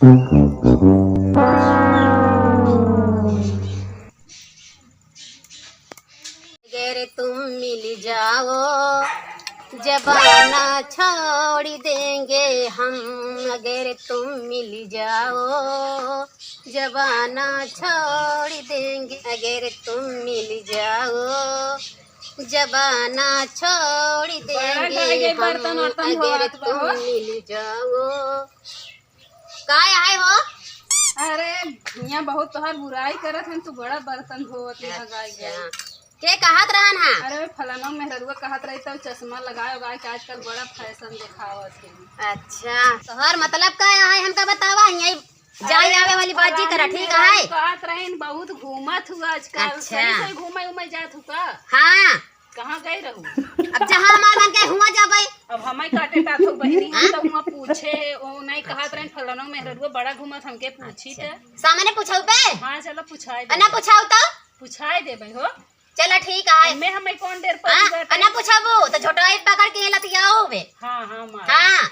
अगर तुम मिल जाओ जबाना छोड़ देंगे हम। अगर तुम मिल जाओ जबाना छोड़ देंगे। अगर तुम मिल जाओ जबाना छोड़ देंगे हम। अगर तुम मिल जाओ काय आए हो। अरे यहाँ बहुत तोहार बुराई करत हैं, तू बड़ा बर्तन धोवत गाय गए के कहत रहन हा। अरे फलाना मेहरुआ कहत रही तब चश्मा लगाए गाय के आजकल बड़ा फैशन दिखावत है। अच्छा तोहर मतलब का है हमका बतावा। यही जाए आवे वाली बाजी करा ठीक है। कहत रही बहुत घूमत हुआ आजकल। अच्छा। सही घूमे उमे जात हुआ। हाँ कहाँ गई रहू। अब जहाँ हमार मन के हुआ जाबे। अब हमें काटे का तो बहनी हम तो हुआ पूछे ओ नहीं कहत रही फलाना मेहरुआ बड़ा घूमत हमके पूछी थे। सामने पूछाऊ पे। हाँ चलो पूछाई ना पूछाऊ तो पूछाई देबे हो। चला ठीक है। मैं हमें कौन देर पर ना पूछाबू तो झोटाई पकड़ के लतियाओ बे। हाँ हाँ मार हाँ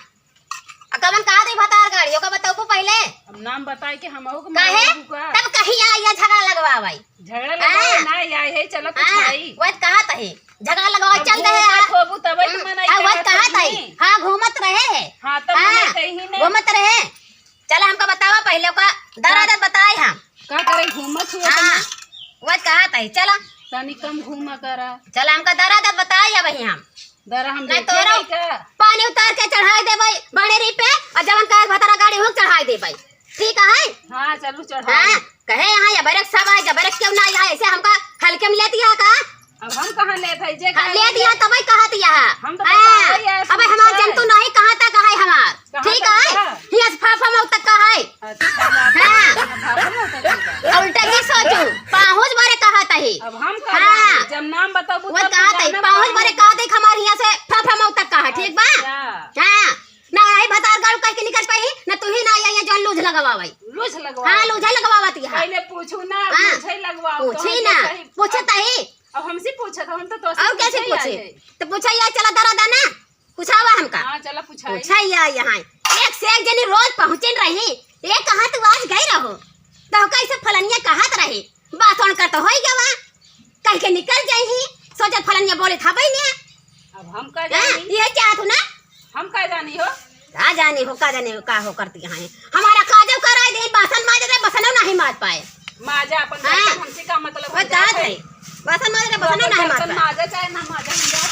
कवन कहा दे बता गाड़ियों का बताओ पहले। अब नाम बताए कि हम काहे तब कहीं आया झगड़ा लगवा भाई। झगड़ा लगा नहीं आए है चलो पूछाई। वो कहा तही झगड़ा लगवा चल रहे हैं। खोबू तब तो मनाई वो कहा तही। हाँ घूमत रहे हैं। हाँ तब मनाई कहीं नहीं घूमत रहे। चला हमका बतावा पहले का दरादर बताए हम का करे घूमत हुआ। हाँ वो कहा तही चला तनी कम घूमा करा। चला हमका दरादर बताए अब हम दरा हम नहीं तोरा पानी उतार के चढ़ाई दे भाई बनेरी पे और जवन का भतरा गाड़ी हो चढ़ाई दे भाई ठीक है। हाँ चलो चढ़ा। हाँ कहे यहाँ या बरक सब है जबरक क्यों ना आया ऐसे हमका हल्के में लेती है का। अब हम कहाँ ले थे जे ले दिया तब कहा दिया हम तो अब हमार जंतु नहीं कहाँ तक है हमार ठीक है। यस फाफा मौ तक का है। हाँ उल्टा की सोचू पाहुज बारे कहा तही। अब हम हाँ जब नाम बताबू वो कहा तही पाहुज बारे कहा देख हमारे यहाँ से फाफा मौ तक का है ठीक बा। हाँ ना नहीं भतार गाड़ू कह के निकल पाई ना तू ही ना आया जो लूझ लगवा भाई। लूझ लगवा। हाँ लूझ लगवाती है। पहले पूछू ना लूझ लगवा पूछी ना पूछता ही। अब हमसे पूछा था हम तो और कैसे पूछे तो पूछा यार चला दरा दाना पूछावा हमका। हाँ चला पूछा यहाँ एक से एक जनी रोज पहुँचे रही। ये कहाँ तू आज गई रहो तो कैसे फलनिया कहत रही बात कर तो हो गया कह के निकल जाही सोचत फलनिया बोले था भाई ने। अब हम का जानी ये चाहत ना हम का जानी हो का जाने हो का हो करती है हमारा काजो कराए दे बासन माज दे बसनो नहीं माज पाए। माजा अपन हमसे का मतलब वो बात है बासन माज दे बसनो नहीं माज पाए। माजा चाहे ना माजा हम जा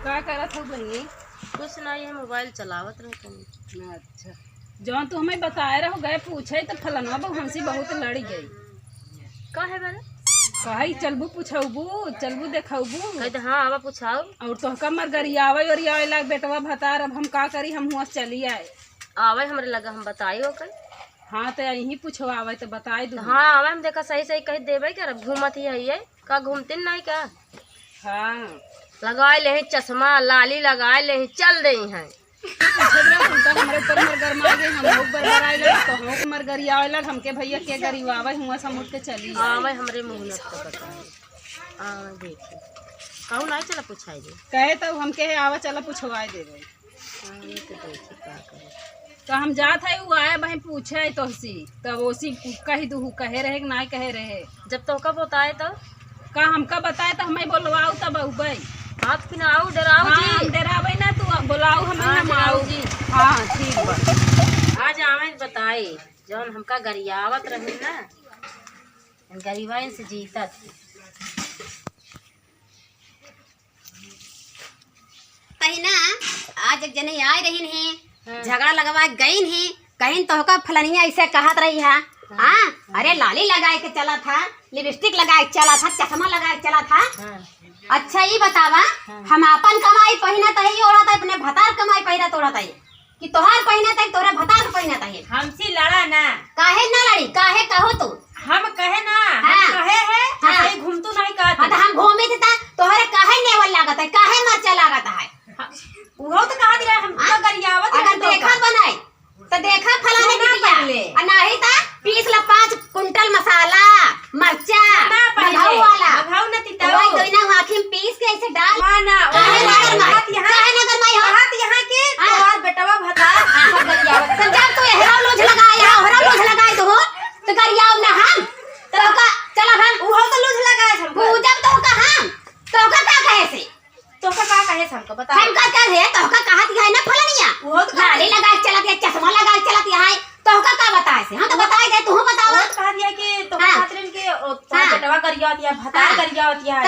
क्या करत हो बहनी। कुछ नहीं है मोबाइल चलावत रहते। अच्छा जौन तू हमें बताए रहो गए पूछे तो फलनवा बहु हमसे बहुत लड़ गई। का है बारे कही चलबू पूछबू चलबू देखबू। हाँ अब पूछाओ और तो कमर गरियावे और आवे लाग बेटवा भतार। अब हम का करी हम हुआ चली आए आवे हमरे लगा हम बताइयो कल। हाँ तो यही पूछवावे तो बताई दू। हाँ आवे हम देखा सही सही कह देवे क्या घूमत ही है का घूमते नहीं का। हाँ लगाए ले चश्मा लाली लगाए ले चल रही हैं। हमारे ऊपर मर गरमा गए हम लोग बरबराए लग तो हम मर गरियावे लग हमके भैया के गरिवावे हुआ समुट के चली आवे हमरे मुंह न तो बताए आवे देखी कहू नहीं चला पूछाई दे कहे तो हमके आवा चला पूछवाए देवे। ये तो देखी का करे तो हम जात है वो आए बहन पूछे तो सी तब ओसी कही दू कहे रहे नहीं कहे रहे। जब तो कब बताए तो का हमका बताए तो हमें बोलवाऊ तब अबे हाथ पिनाऊ डराऊ हाँ, जी डरावे ना तू बुलाऊ हमें हाँ, ना माऊ जी हाँ ठीक बा। आज आवे बताए जौन हमका गरियावत रही ना गरीबाइन से जीता थी। ना आज एक जने आए रही नहीं झगड़ा लगवा गई नहीं कहीं तो का फलनिया ऐसे कहत रही है। हाँ अरे लाली लगाए के चला था लिपस्टिक लगाए के चला था चश्मा लगाए के चला था। अच्छा ये बतावा हम अपन कमाई पहिना तही ओढ़ा था अपने भतार कमाई पहिना तोड़ा था कि तोहार पहिना था तोरा भतार पहिना था। हमसे लड़ा ना काहे ना लड़ी काहे कहो तू हम कहे ना हाँ, कहे है हाँ, घूमतू नहीं कहते। हाँ, तो हम घूमे थे तोहरे काहे नेवल लागत है काहे मरचा लागत है। वो तो कहा दिया हम तो गरियावत अगर देखा बनाए तो देखा फलाने की दिया नहीं था 20 ला 5 कुंटल मसाला हम तो का चला हम वो तो लूज लगा है हमको। जब तो का हम तो का कहे से तो का कहे से हमको बता। हम का है तो का कहत है ना फलनिया वो तो लाली लगा के चलत है चश्मा लगा के चलत है तो का बताए से हम तो बताए दे तू बताओ। वो तो कह दिया कि तो खातिर के तो बेटवा करिया दिया भता करिया दिया।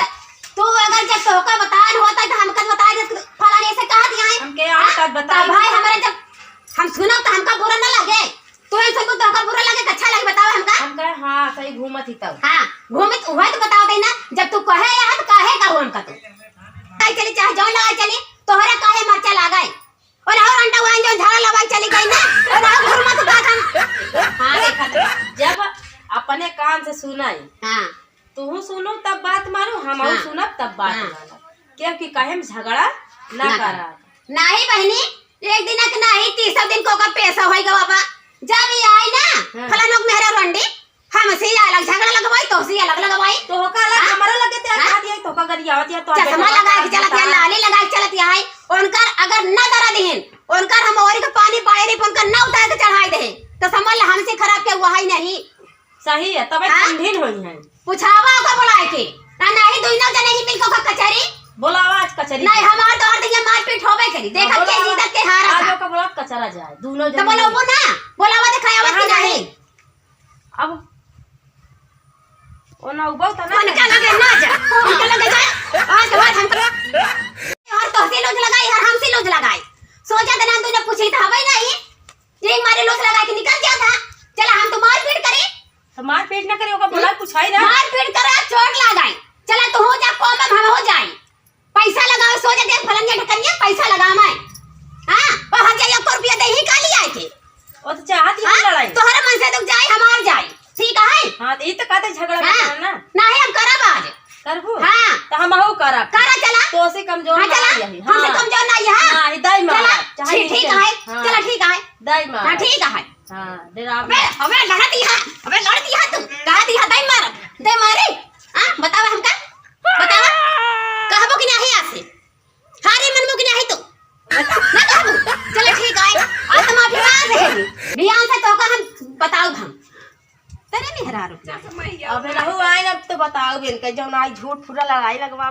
तू अगर जब तो का बताए होता तो हमका बताए दे फलाने से कह दिया है हमके आज बता भाई हमारे जब हम सुनो तो हमका बुरा ना लगे तू ऐसे को तो बुरा लगे अच्छा लगे बताओ हमका। हम कहे हां सही घूमत ही तब। हां घूमत हुआ तो बताओ दे ना जब तू कहे यार तो कहे का हमका तू काई चली चाहे जौन लगा चली तोहरा काहे मरचा लगाई और अंडा हुआ जो झाड़ा लगा चली गई ना और घूमत बात हम। हां देखा जब अपने कान से सुनाई हां तू सुनो तब बात मानो हम सुनब तब बात मानो क्योंकि कहे में झगड़ा ना करा। नहीं बहनी एक दिन के नहीं 30 दिन को का पैसा होई गा बाबा जब ये आई ना फलानों मेहरा रंडी हम से अलग झगड़ा लगवाई तो से अलग लगवाई तो का अलग हमारा लगे ते खा दिया तो का गरियावत या तो चश्मा लगा के चलत है लाली लगा के चलत है उनकर अगर न दरा देहन उनकर हम और के पानी पाए रे उनकर न उतार के चढ़ाई दे तो समझ ले हमसे खराब के हुआ ही नहीं। सही है तब ठंडीन होई है पूछावा का बुलाए के ना नहीं दोनों जने ही मिलकर का कचहरी बोलावा आज कचहरी नहीं हमार तो और मारपीट होबे करी देखा के इज्जत के हारा आज का बोला कचरा जाए दोनों तो बोलो वो ना बोलावा दिखाया की नहीं अब ओ ना उबल ता ना उनका लगे ना जा उनका लगे जा आज के बाद हम और तो से लोज लगाई और हमसे लोज लगाई सोचा था ना तूने पूछी था भाई नहीं एक मारे लोज लगा के निकल गया था चला हम तो मारपीट करे तो मारपीट ना करे ओका बोला पूछाई ना मारपीट करे चोट लगाई चला तू हो जा कौम हम हो जाए पैसा लगाओ सोचा दे फलनिया ढकनिया पैसा लगा मैं हां और 1000 रुपया दे ही का लिया थे ओ तो चाहत ही लड़ाई तोहरा मन से दुख जाए हमार जाए ठीक है। हां तो ई तो कहते झगड़ा करना ना नहीं हम करब आज करबू हां तो हम हो करब करा चला तो से कमजोर हां चला नहीं है हमसे कमजोर नहीं है हां नहीं दाई मार चला ठीक है चला ठीक है दाई मार हां ठीक है हां डेरा अबे लड़ती है अबे लड़ती है तू कहा दी है दाई मार दे मारे हां बताओ हमका बताओ कहबो कि नहीं आसे हारे मनमो कि नहीं तू ना कहबो चलो ठीक है आज तो माफी मांग रहे बियान से तो का हम बताओ हम तेरे मेहरा रुक जा अबे रहू आए अब तो बताओ बेन के जौन आई झूठ फुरा लड़ाई लगवा